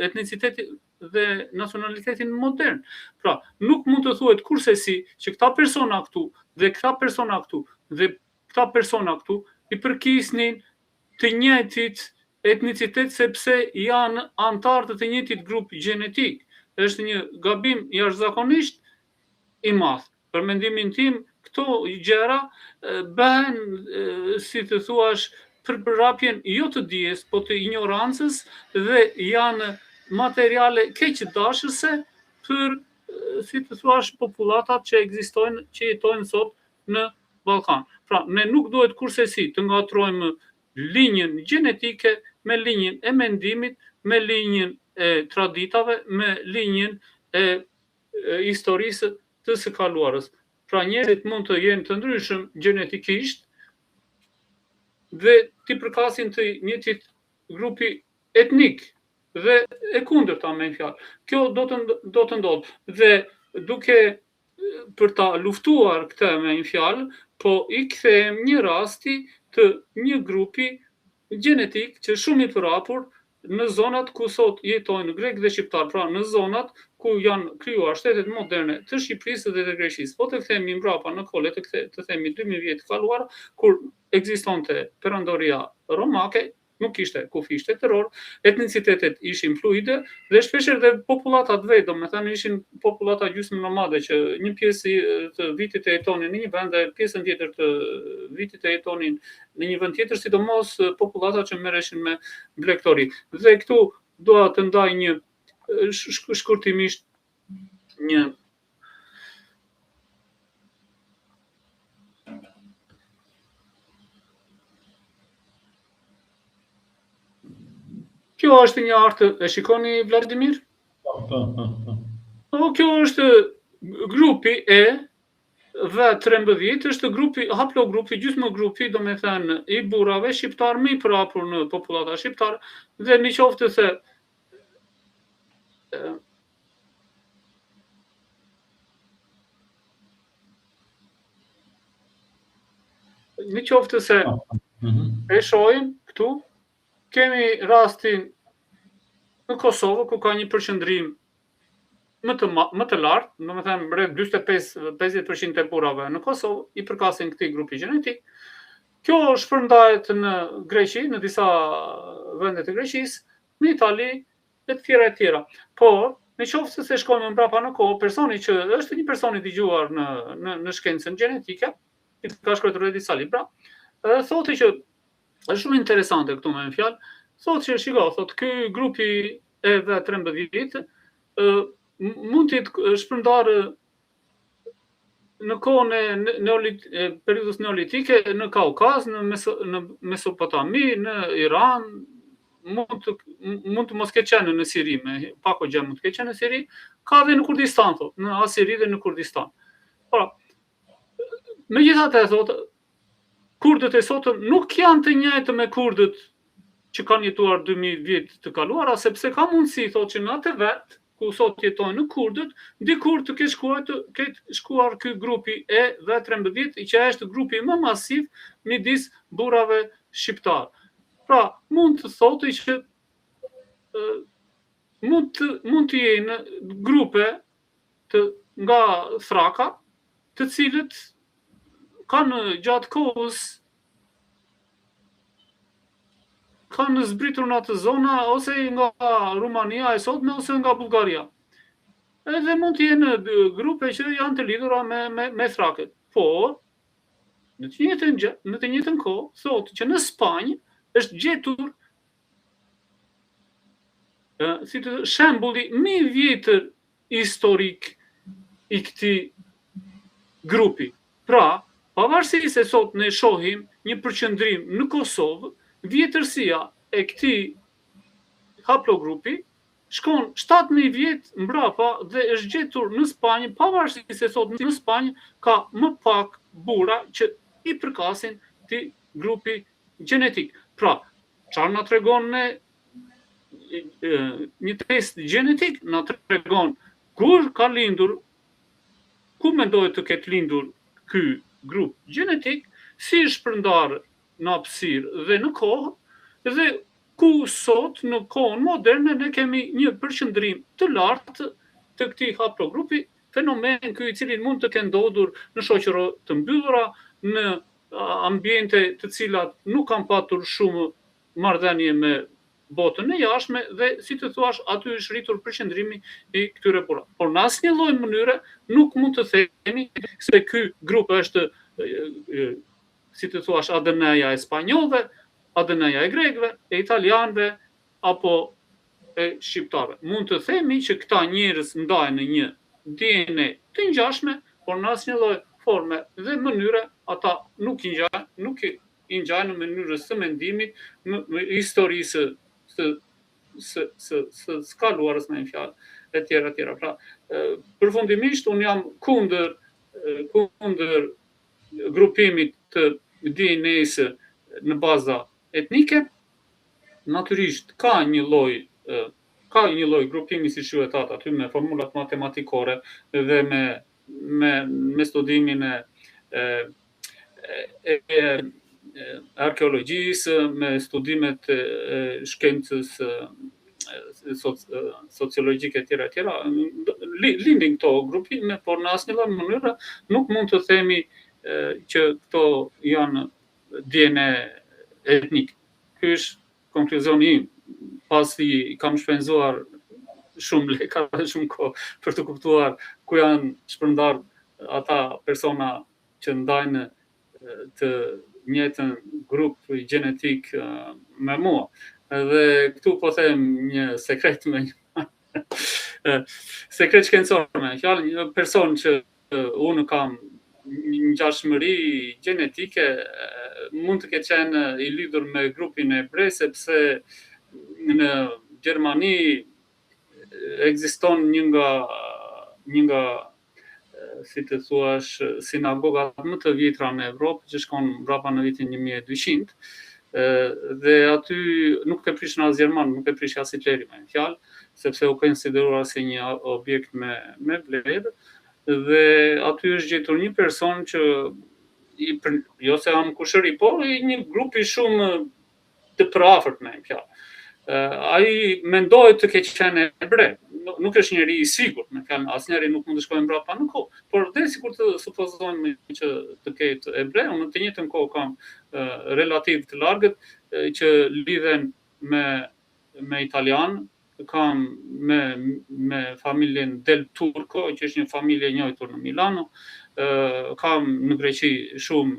S2: etnicitetin dhe nacionalitetin modern. Pra, nuk mund të thuhet kursesi që këta persona këtu dhe këta persona këtu dhe këta persona këtu i përkisnin të njëjtit etnicitet sepse janë antarë të njëjtit grup gjenetik. Është një gabim jashtëzakonisht i madh. Për mendimin tim, këto gjëra bëhen, si të thuash, përprapjen jo të dijes, po të ignorancës dhe janë materiale keqdashëse për, si të thuash, populatat që ekzistojnë, që jetojnë sot në Ballkan. Pra, ne nuk duhet kursesi të ngatrojmë linjën gjenetike me linjën e mendimit, me linjën e traditave, me linjën e historisë të së kaluarës. Pra, njerëzit mund të jenë të ndryshëm gjenetikisht dhe të përkasin të njëjtit grupi etnik dhe e kundërta, me fjalë. Kjo do të ndodhë dhe duke për ta luftuar këtë, me fjalë, po i kthehem një rasti të një grupi gjenetik që shumë i përhapur në zonat ku sot jetojnë grek dhe shqiptar, pra në zonat ku janë krijuar shtetet moderne të Shqipërisë dhe të Greqisë. Po të kthehemi mbrapa në kohë, të themi 2000 vjet kaluar, kur ekzistonte perandoria romake, nuk ishte kufi shtetëror, etnicitetet ishin fluide dhe shpeshherë dhe populatat vetë, domethënë ishin populata gjysmë nomade që një pjesë të vitit e jetonin në një vend dhe pjesën tjetër të vitit e jetonin në një vend tjetër, sidomos populata që merreshin me blegtori. Dhe këtu dua të ndaj një shkurtimisht një Kjo është një artë, e shikoni Vladimir? Kjo është grupi E dhe 13 është grupi, haplogrupi, gjysmëgrupi, domethënë i burrave shqiptar më i përhapur në popullata shqiptare dhe nëse se e shohim këtu, kemi rastin në Kosovë ku ka një përqendrim më të lartë, domethënë rreth 45-50% e burrave në Kosovë i përkasin këtij grupi gjenetik. Kjo shpërndahet në Greqi, në disa vende të Greqisë, në Itali e të tjera. Por, në qoftë se shkojmë mbrapa në kohë, personi që është një person i dëgjuar në shkencën gjenetike, i ka shkruar disa libra, thotë që është shumë interesante këtu me fjalë, thotë që thotë ky grupi e 13 mund të shpërndarë në kohën e periudhës neolitike në Kaukaz, në Mesopotami, në Iran, mund të mos ketë qenë në Siri, me pak o gjë mund të ketë qenë në Siri, ka dhe në Kurdistan, thotë, në Asiri dhe në Kurdistan. Pra, megjithatë thotë, kurdët e sotëm nuk janë të njëjtë me kurdët që kanë jetuar 2000 vjet të kaluara, sepse ka mundësi thotë që në atë vet ku sot jetojnë në kurdët, dikur të ketë shkuar ky grupi e 13 që është grupi më masiv midis burrave shqiptar. Pra, mund të thotë që mund të jenë grupe nga thraka, të cilët kanë gjatë kohës kanë zbritur në atë zona ose nga Rumania e sotme ose nga Bullgaria. Edhe mund të jenë grupe që janë të lidhura me thraket. Por, në të njëjtën kohë, thotë që në Spanjë është gjetur shembulli më i vjetër historik i këtij grupi. Pra, pavarësisht se sot ne shohim një përqendrim në Kosovë, vjetërsia e këtij haplogrupi shkon 7000 vjet mbrapa dhe është gjetur në Spanjë, pavarësisht se sot në Spanjë ka më pak burra që i përkasin këtij grupi gjenetik. Pra, çfarë na tregon një test gjenetik, na tregon kur ka lindur, ku mendohet të ketë lindur ky grup gjenetik, si shpërndar në hapësirë dhe në kohë, dhe ku sot në kohën moderne ne kemi një përqendrim të lartë të këtij haplogrupi, fenomen ky i cili mund të kenë ndodhur në shoqëro të mbyllura, në ambiente të cilat nuk kanë patur shumë marrëdhënie me botën e jashtme dhe si të thuash aty është rritur përqendrimi i këtyre burrave. Por në asnjë lloj mënyre nuk mund të themi se ky grup është si të thuash ADN-ja e spanjollëve, ADN-ja e grekëve, e italianëve apo e shqiptarëve. Mund të themi që këta njerëz ndahen në një DNA të ngjashme, por në asnjë lloj forme dhe mënyre ata nuk i ngjajnë në mënyrës së mendimit, në historisë së skaluarës me fjalë e tjera. Pra, përfundimisht unë jam kundër grupimit të DNA-së në baza etnike. Natyrisht ka një lloj grupimi si quhet aty me formulat matematikore dhe me studimin e arkeologjisë, me studimet e shkencës sociologjike e tjera, lindin këto grupime, por në asnjë lloj mënyre nuk mund të themi që këto janë DNA etnik. Ky është konkluzioni im, pasi kam shpenzuar shumë leka dhe shumë kohë për të kuptuar ku janë shpërndar ata persona që ndajnë të njëjtën grup gjenetik me mua. Dhe këtu po them një sekret sekret shkencor me fjalë, një person që unë kam një ngjashmëri gjenetike, mund të ketë qenë i lidhur me grupin e hebrej, sepse në Gjermani ekziston një nga si të thuash sinagogat më të vjetra në Evropë, që shkon mbrapa në vitin 1200, dhe aty nuk e prish as Gjerman, nuk e prish as Hitleri me fjalë, sepse u konsideruar si një objekt me vlerë. Dhe aty është gjetur një person që jo se am kushëri, por një grupi shumë të përafërt me fjalë. Ai mendohet të ketë qenë hebre, nuk është njeri I sigurt, me fjalë asnjëri nuk mund të shkojë mbrapa në kohë, por derisi kur të supozojmë që të ketë ebreu, në të njëjtën kohë kam relativ të largët që lidhen me italian, kam me familjen Del Turco, që është një familje e njohur në Milano, kam në Greqi shumë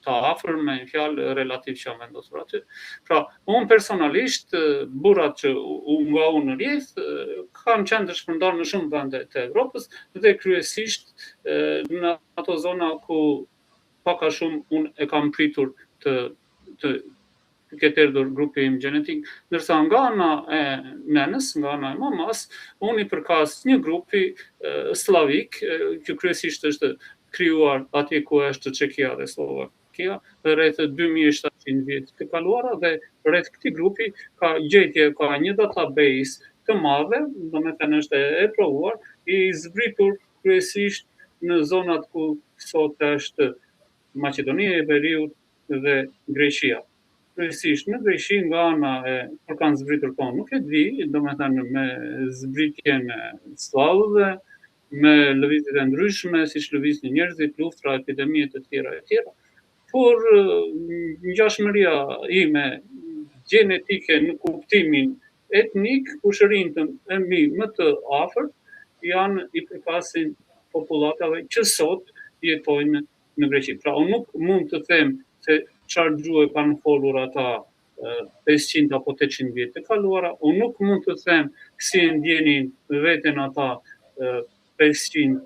S2: të afër me fjalë relativ që janë vendosur aty. Pra, unë personalisht burrat që nga unë rrjedh kanë qenë të shpërndar në shumë vende të Evropës dhe kryesisht në ato zona ku pak a shumë unë e kam pritur të ketë erdhur grupi im gjenetik, ndërsa nga ana e nenës, nga ana e mamas, unë I përkas një grupi slavik që kryesisht është krijuar atje ku është Çekia dhe Slovakia, rreth 2700 vjet të kaluara dhe rreth këtij grupi ka një database të madhe, domethënë është e provuar, I zbritur kryesisht në zonat ku sot është Maqedonia e Veriut dhe Greqia. Kryesisht në Greqi nga ana por kanë zbritur tonë, nuk e di, domethënë me zbritjen e slavëve, me lëvizjet e ndryshme, siç lëviznin njerëzit, luftra, epidemie të tjera. Por ngjashmëria ime gjenetike në kuptimin etnik, kushërinë e mi më të afërt janë I përkasin popullatave që sot jetojnë në Greqi. Pra, unë nuk mund të them se çfarë gjuhë kanë folur ata 500 apo 800 vjet të kaluara, unë nuk mund të them si e ndjenin veten ata 500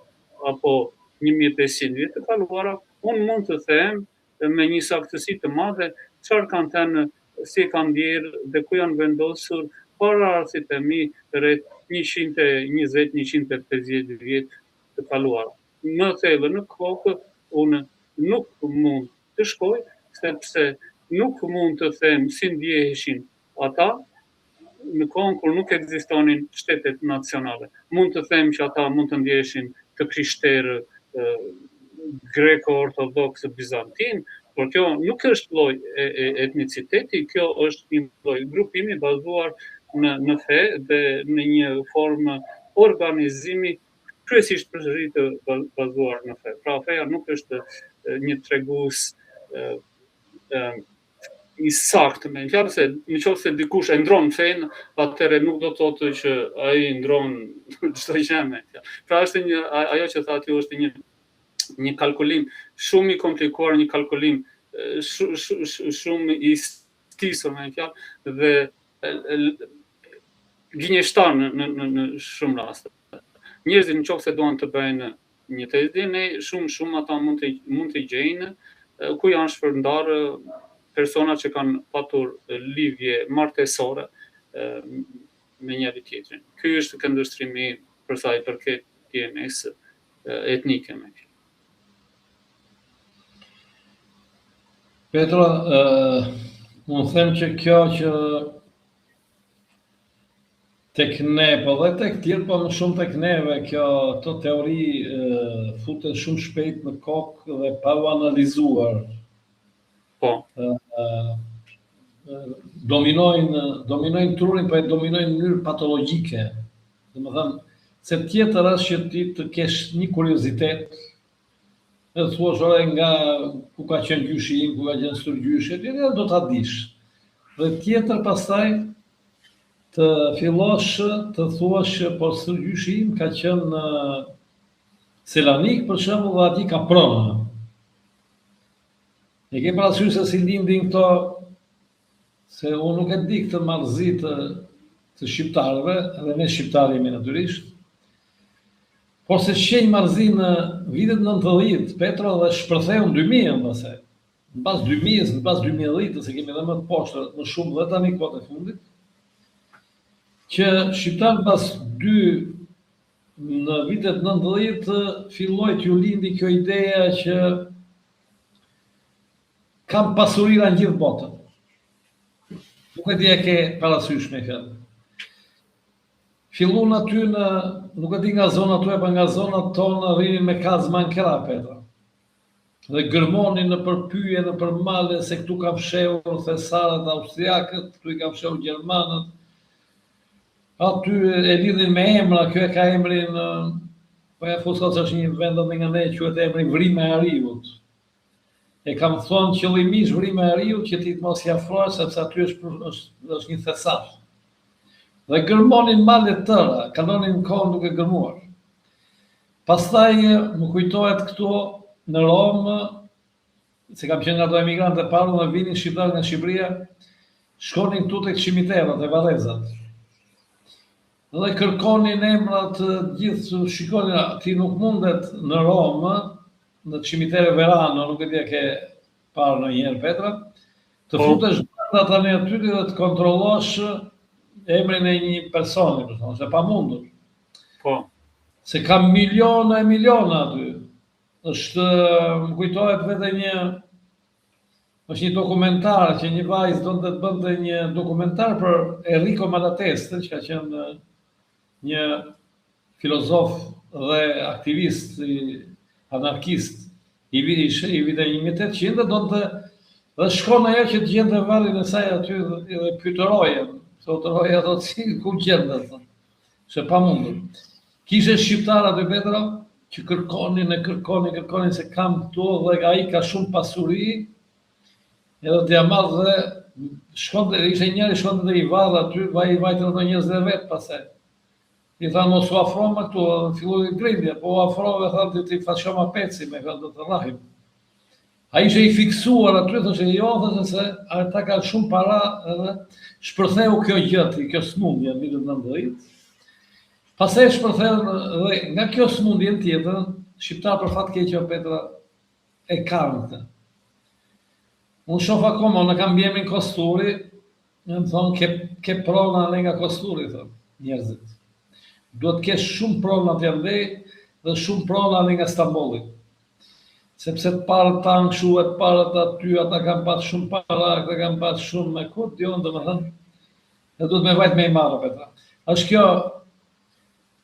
S2: apo 1500 vjet të kaluara, unë mund të them me një saktësi të madhe çfarë kanë thënë, si kanë ndjerë dhe ku janë vendosur paraardhësit e mi rreth 120-150 vjet të kaluara. Në thellë në kokë, unë nuk mund të shkoj, sepse nuk mund të them si ndjeheshin ata në kohën kur nuk ekzistonin shtetet nacionale. Mund të them që ata mund të ndjeheshin të krishterë greko-ortodoks bizantin, por kjo nuk është lloj etniciteti, kjo është një lloj grupimi bazuar në fe dhe në një formë organizimi kryesisht përsëritë bazuar në fe. Pra, feja nuk është një tregues I saktë, me fjalë se nëse dikush e ndron fen, atëherë nuk do të thotë që ai ndron çdo gjë me fjalë. Pra është ajo që thotë është një kalkulim shumë I komplikuar, një kalkulim shumë I stisur me fjalë dhe gënjeshtar në shumë raste. Njerëzit nëse duan të bëjnë një testë DNA, shumë ata mund të gjejnë ku janë shpërndarë persona që kanë patur lidhje martesore me njëri tjetrin. Ky është këndvështrimi për sa I përket DNA-s etnike me fjalë.
S1: Petra, unë them që kjo që tek ne, po dhe tek tjerë, po më shumë tek neve, këto teori futen shumë shpejt në kokë dhe pa u analizuar.
S2: Po.
S1: Dominojnë trurin, po e dominojnë në mënyrë patologjike. Domethënë, se tjetër është që ti të kesh një kuriozitet, e të thuash ore nga ku ka qenë gjyshi im, ku ka qenë stërgjyshi, edhe do ta dish. Dhe tjetër pastaj të fillosh të thuash po stërgjyshi im ka qenë në Selanik, për shembull, dhe aty ka prona. E ke parasysh se si lindin këto, se unë nuk e di këtë marrëzi të shqiptarëve, edhe ne shqiptarë jemi natyrisht, por se shenjë marrëzi në vitet 90, Petra, dhe shpërtheu në 2000 mbase. Në pas 2000, në pas 2010, se kemi edhe më të poshtë, më shumë dhe tani kohët e fundit, që shqiptarët pas në vitet 90 filloi t'ju lindi kjo ideja që kam pasurira në gjithë botën. Nuk e di e ke parasysh me fjalë. Fillun aty nuk e di nga zona tuaj, pa nga zonat tonë rrinin me kazma në krah, Petra. Dhe gërmonin në përpyje, në përmale, se këtu kam fshehur thesarët austriakët, këtu I kam fshehur gjermanët. Aty e lidhin me emra, kjo e ka emrin, po e Fushat është një vend nga ne quhet emri Vrima e Ariut. E kam thonë qëllimisht Vrima e Ariut që ti të mos i afrohesh sepse aty është një thesar. Dhe gërmonin malet tëra, kalonin kohën duke gërmuar. Pastaj më kujtohet këtu në Romë, se kam qenë nga ato emigrantë e parë dhe vinin shqiptarë nga Shqipëria, shkonin këtu tek çimiterat e vallezat. Dhe kërkonin emrat gjithë, shikonin, ti nuk mundet në Romë, në çimitere Verano, nuk e di a ke parë ndonjëherë Petra, të futesh brenda tani aty dhe të kontrollosh emrin e një personi, për thonë, se pamundur.
S2: Po.
S1: Se ka miliona e miliona aty. Është, më kujtohet vetë është një dokumentar që një vajzë donte të bënte një dokumentar për Enrico Malatesta, që ka qenë një filozof dhe aktivist anarkist i vitit 1800, dhe shkon ajo që të gjente varrin e saj aty dhe pyetoroje, thotë ato si ku gjendet, se pamundur. Kishte shqiptar aty Petra që kërkonin se kam këtu dhe ai ka shumë pasuri, edhe t'ia marr dhe ishte njëri shkonte te i varr aty, vajte ato njerëz dhe vet pastaj. I thanë mos u afro me këtu, filloi grindja, po u afrove, thanë ti fashoma peci me do të rrahim. Ai ishte i fiksuar aty, thoshte jo, thoshte se ata kanë shumë para edhe shpërtheu kjo gjë, kjo smundje në vitin 90. Pastaj shpërtheu dhe nga kjo smundje tjetër, shqiptar për fat keq o Petra e kanë këtë. Unë shoh akoma, në kam bjemin Kosturi, më thonë ke prona nga Kosturi, thonë njerëzit. Duhet kesh shumë prona të andej dhe shumë prona nga Stambolli. Sepse të parët tanë këshu, të parët aty, ata kanë pas shumë para, ata kanë pas shumë me kut, jo, domethënë, dhe duhet me vajt me i marrë, Petra. Është kjo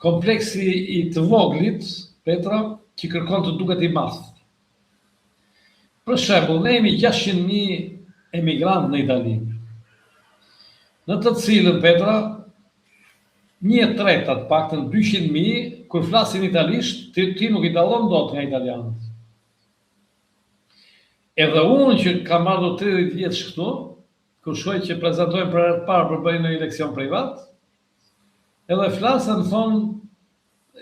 S1: kompleksi i të voglit, Petra, që kërkon të duket i madh. Për shembull, ne jemi 600.000 emigrantë në Itali, në të cilën, Petra, 1/3 të paktën 200.000, kur flasin italisht, ti nuk i dallon dot nga italianët. Edhe unë që kam ardhur 30 vjeç këtu, kur shkoj që prezantojmë për herë të parë për bëjnë një leksion privat, edhe flasën thonë,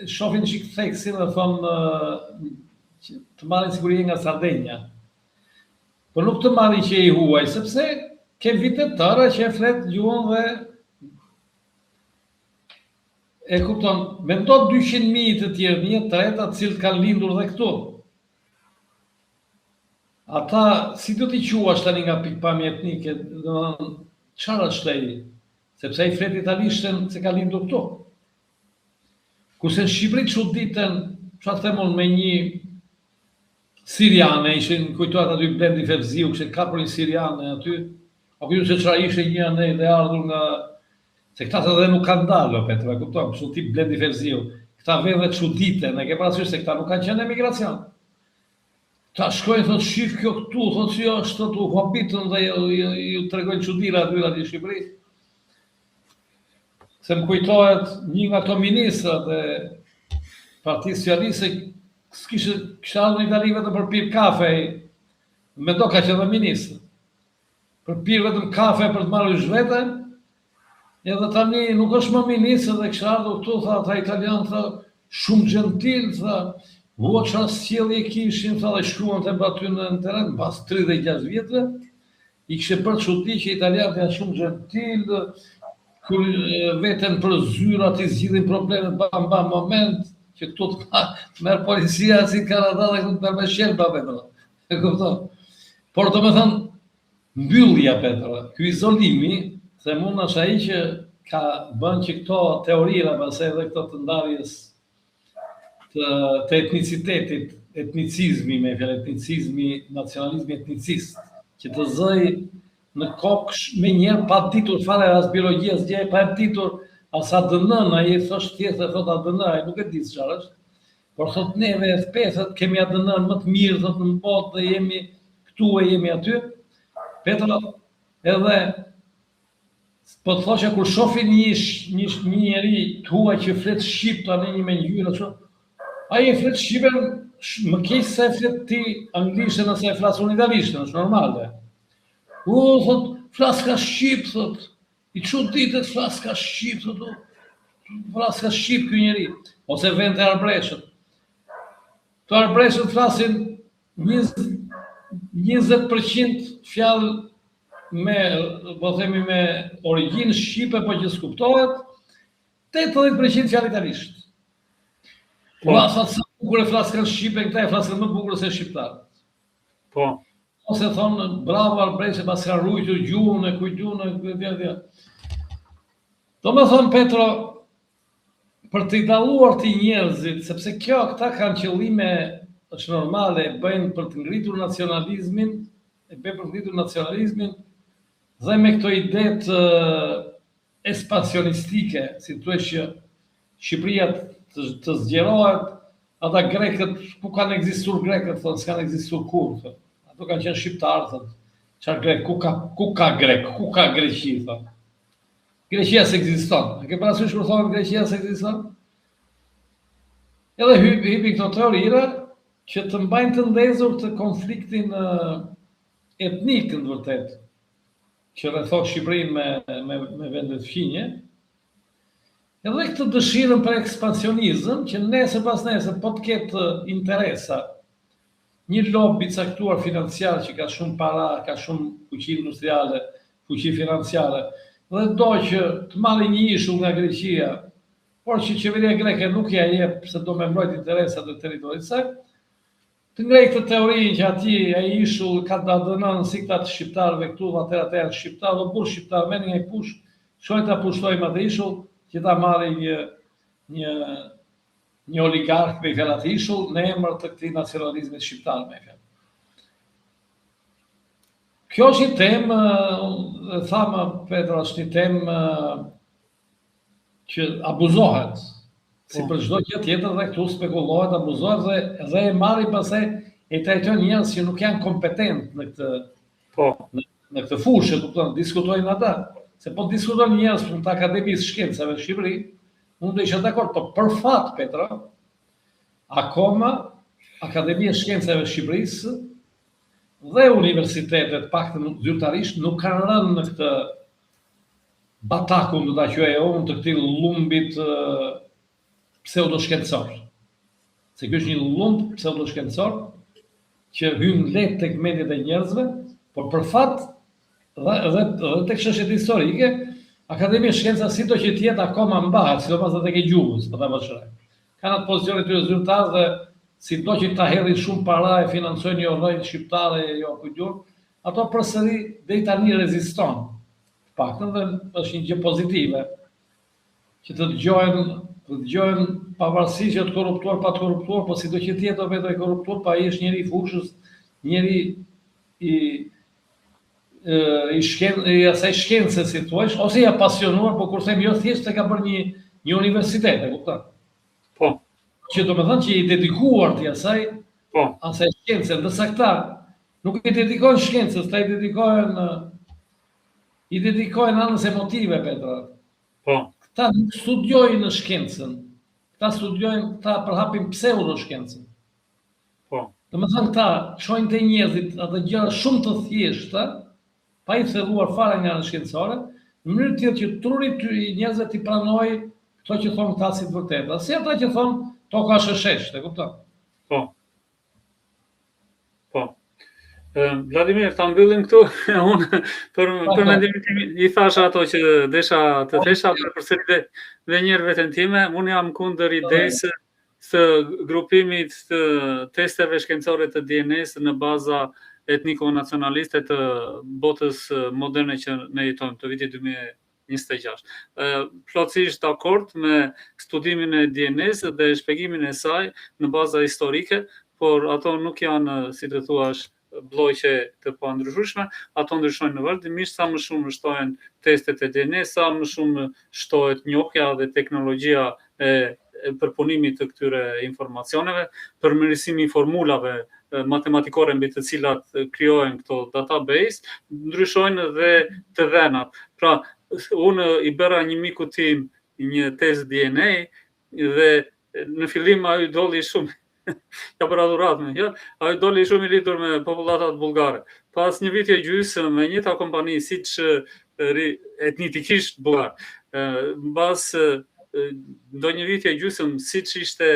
S1: shohin çik theksin dhe thonë të marrin siguri nga Sardenja. Por nuk të marrin që i huaj, sepse ke vite të tëra që e flet gjuhën dhe e kupton, mendo 200.000 të tjerë, 1/3 të cilët kanë lindur dhe këtu. Ata, si do t'i quash tani nga pikpamje etnike, çfarë është ai? Sepse ai flet italishtën se ka lindur këtu. Kurse në Shqipëri çuditën, çfarë them unë, me një siriane, ishin kujtohet aty Blendi Fevziu, kishte kapur një siriane aty, apo ju se çfarë ishte një anë dhe ardhur nga se këta të dhe nuk kanë dalë, Petra, kupton, kështu tip Blendi Fevziu. Këta vende çuditën, e ke parasysh se këta nuk kanë qenë emigracion. Ta shkojnë, thotë, shif kjo këtu, thotë si është të habitën dhe ju tregojnë çuditëra aty në Shqipëri. Se më kujtohet një nga ato ministrat e Partisë Socialiste kishte ardhur në Itali vetëm për pirë kafe, me do ka qenë ministër. Për pirë vetëm kafe për të marrë zhvete. Edhe tani nuk është më ministër dhe kishte ardhur këtu, tha ata italianë, tha shumë gentil, tha çfarë sjellje kishin, tha dhe shkruan të aty në teren, pas 36 vjetëve, i kishte bërë çudi që italianët janë shumë gentil, kur veten për zyrat i zgjidhin problemet bam moment, që këtu të merr policia si Kanada dhe këtu të merr me shelba Petra. E kupton? Por domethënë mbyllja Petra, ky izolimi, se mund është ai që ka bën që këto teorira, pastaj edhe këto të ndarjes të etnicitetit, etnicizmi, me fjalë etnicizmi, nacionalizmi etnicist, që të zëj në kokë me njerë pa ditur fare as biologjia, as gjë, pa ditur as ADN, ai thosh tjetër, thot ADN, ai nuk e di çfarë është, por thot neve FP-sat kemi ADN më të mirë, thot në botë dhe jemi këtu e jemi aty. Petra, edhe Po të thoshe kur shohin një njeri të huaj që flet shqip tani një me ngjyrë kështu. Ai e flet shqipen më keq se e flet ti anglishtën ose e flas unë italishtën, është normale. Thot, flas ka shqip, thot. I çuditet flas ka shqip, thot. Flas ka shqip ky njeri, ose vend të arbreshët. Të arbreshët flasin 20% fjalë po themi me origjinë shqipe, po që s'kuptohet, 80% fjalë italisht. Po sa bukur e flasën shqipe, këta e flasën më bukur se shqiptarët.
S2: Po.
S1: Ose thonë, bravo Arbreshe, pas ka rrujtur gjuhën e kujtun. Do me thonë, Petro, për të i dalluar ti njerëzit, sepse këta kanë qëllime, është normale, bëjnë për të ngritur nacionalizmin, dhe me këto idet ekspansionistike, si të thuesh që Shqipëria të zgjerohet, ata grekët, ku kanë ekzistuar grekët, thonë, s'kanë ekzistuar kurrë, ato kanë qenë shqiptarë, thonë, çfarë grek, ku ka grek, ku ka Greqi, thonë. Greqia s'ekziston. A ke parasysh kur thonë Greqia s'ekziston? Edhe hypin këto teorira që të mbajnë të ndezur të konfliktin etnik në vërtet, që rrethon Shqipërinë me vendet fqinje, edhe këtë dëshirën për ekspansionizëm, që nesër pas nesër po të ketë interesa, një lobi caktuar financiar që ka shumë para, ka shumë fuqi industriale, fuqi financiare, dhe do që të marrë një ishull nga Greqia, por që qeveria greke nuk ja jep se do me mbrojt interesat e territorit saj, të ngrej këtë teorinë që ati e ishull ka të adënën si këta të shqiptarëve këtu, atëra shqiptarë, dhe burë shqiptarë, meni nga i push, shojnë të pushtojmë atë ishull, që ta marri një oligark me fjallat ishull në emër të këtij nacionalizmit shqiptar me fjallat. Kjo është një temë, thamë Petro, është një temë që abuzohet, si për çdo gjë tjetër dhe këtu spekulohet, abuzohet dhe e marri pastaj e trajton njerëz që nuk janë kompetent në këtë fushë, kupton, diskutojnë ata. Se po diskutojnë njerëz në të Akademisë Shkencave në Shqipëri, unë do isha dakord, po për fat, Petro, akoma Akademia Shkencave Shqipërisë dhe universitetet, paktën zyrtarisht, nuk kanë rënë në këtë batakun, do ta quaj unë, të këtij lumbit pseudoshkencor. Se ky është një lumb pseudoshkencor që hyn lehtë tek mendjet e njerëzve, por për fat dhe tek çështjet historike, Akademia Shkencave sido që të jetë akoma mbahet, sidomos edhe tek e gjuhës, po ta vështroj. Kanë atë pozicionin e tyre zyrtar dhe sido që ta hedhin shumë para e financojnë jo rrojt shqiptare, jo kujtur, ato përsëri deri tani reziston. Paktën dhe është një gjë pozitive që të dëgjojnë pavarësisht që të korruptuar pa të korruptuar, po sido që të jetë vetë i korruptuar, pa ai është njëri i fushës, njëri i asaj shkence, si thua, ose i apasionuar, po kur them jo thjesht se ka bërë një universitet, e kupton?
S3: Po.
S1: Që do me thënë që i dedikuar të asaj,
S3: Po.
S1: Asaj shkence, ndërsa këta nuk i dedikojnë shkencës, ta i dedikojnë anës emotive, Petra.
S3: Po.
S1: Këta nuk studiojnë në shkencën, këta përhapin pseudo-shkencën.
S3: Po.
S1: Do me thënë këta shojnë të njerëzit atë gjëra shumë të thjeshta, pa i thelluar fare nga në shkencore, në mënyrë tjetër që trurit i njerëzve t'i pranojë këto që thonë këta si të vërteta. Si ata që thonë toka shëshesht, e kupton?
S3: Po. Po. Vladimir, ta mbyllim këtu. Unë për mendimin tim i thasha ato që desha të thesha për përsëri dhe një herë veten time, unë jam kundër idesë të grupimit të testeve shkencore të DNA-s në baza etniko-nacionaliste të botës moderne që ne jetojmë, të vitit 2026. Plotësisht dakord me studimin e DNA-s dhe shpjegimin e saj në baza historike, por ato nuk janë, si të thuash, bllojqe të pandryshueshme, ato ndryshojnë në vazhdimisht, sa më shumë shtohen testet e DNA-s, sa më shumë shtohet njohja dhe teknologjia e përpunimit të këtyre informacioneve, përmirësimi i formulave matematikore mbi të cilat krijohen këto database, ndryshojnë dhe të dhenat. Pra,
S2: unë I bëra një miku tim një test DNA dhe në fillim ai doli shumë ja për adhuratme, ja, ai doli shumë I lidhur me popullatat bullgare. Pas një viti e gjysmë me njëta kompani siç etnikisht bullgar. Mbas ndonjë viti e gjysmë siç ishte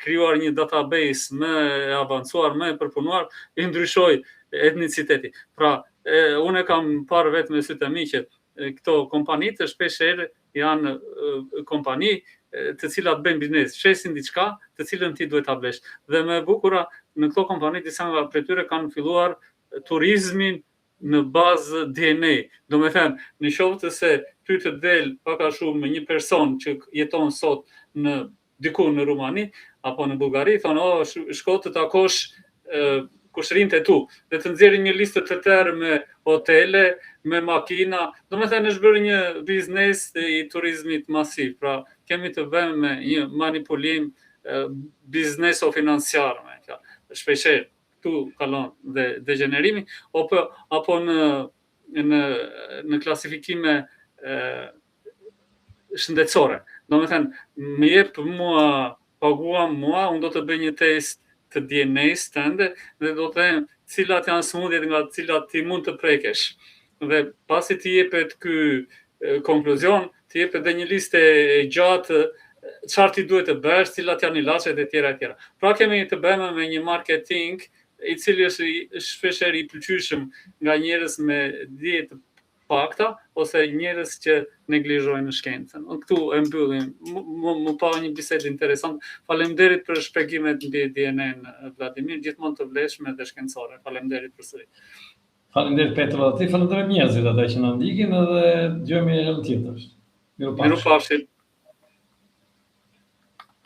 S2: krijuar një database më e avancuar, më e përpunuar, I ndryshoi etniciteti. Pra, unë kam parë vetë me sytë e mi që këto kompanitë shpeshherë janë kompani të cilat bëjnë biznes, shesin diçka të cilën ti duhet ta blesh. Dhe më e bukura në këto kompani disa nga prej tyre kanë filluar turizmin në bazë DNA. Do me thënë, në qoftë se ty të del pak a shumë një person që jeton sot diku në Rumani apo në Bullgari, thonë, shko të takosh kushërinë e tu, dhe të nxjerrin një listë të tërë me hotele, me makina, do me thënë është bërë një biznes I turizmit masiv, pra kemi të bëjmë me një manipulim bizneso-financiar, shpeshherë këtu kalon dhe degenerimi, apo në klasifikime shëndetësore. Do me thënë, më jep mua, paguam mua, unë do të bëj një test të DNA-s tënde dhe do të them cilat janë smundjet nga cilat ti mund të prekesh. Dhe pasi ti jepet ky konkluzion, ti jepet edhe një listë e gjatë çfarë ti duhet të bësh, cilat janë ilaçet e tjera e tjera. Pra kemi të bëjmë me një marketing I cili është shpeshherë I pëlqyeshëm nga njerëz me dije të pakta ose njerëz që neglizhojnë shkencën. Këtu e mbyllim. Më pa një bisedë interesante. Faleminderit për shpjegimet mbi DNA-n, Vladimir, gjithmonë të vlefshme dhe shkencore. Faleminderit përsëri.
S1: Faleminderit Petro, ti falenderoj njerëzit ata që na ndjekin edhe dëgjojmë herën tjetër.
S2: Mirupafshim.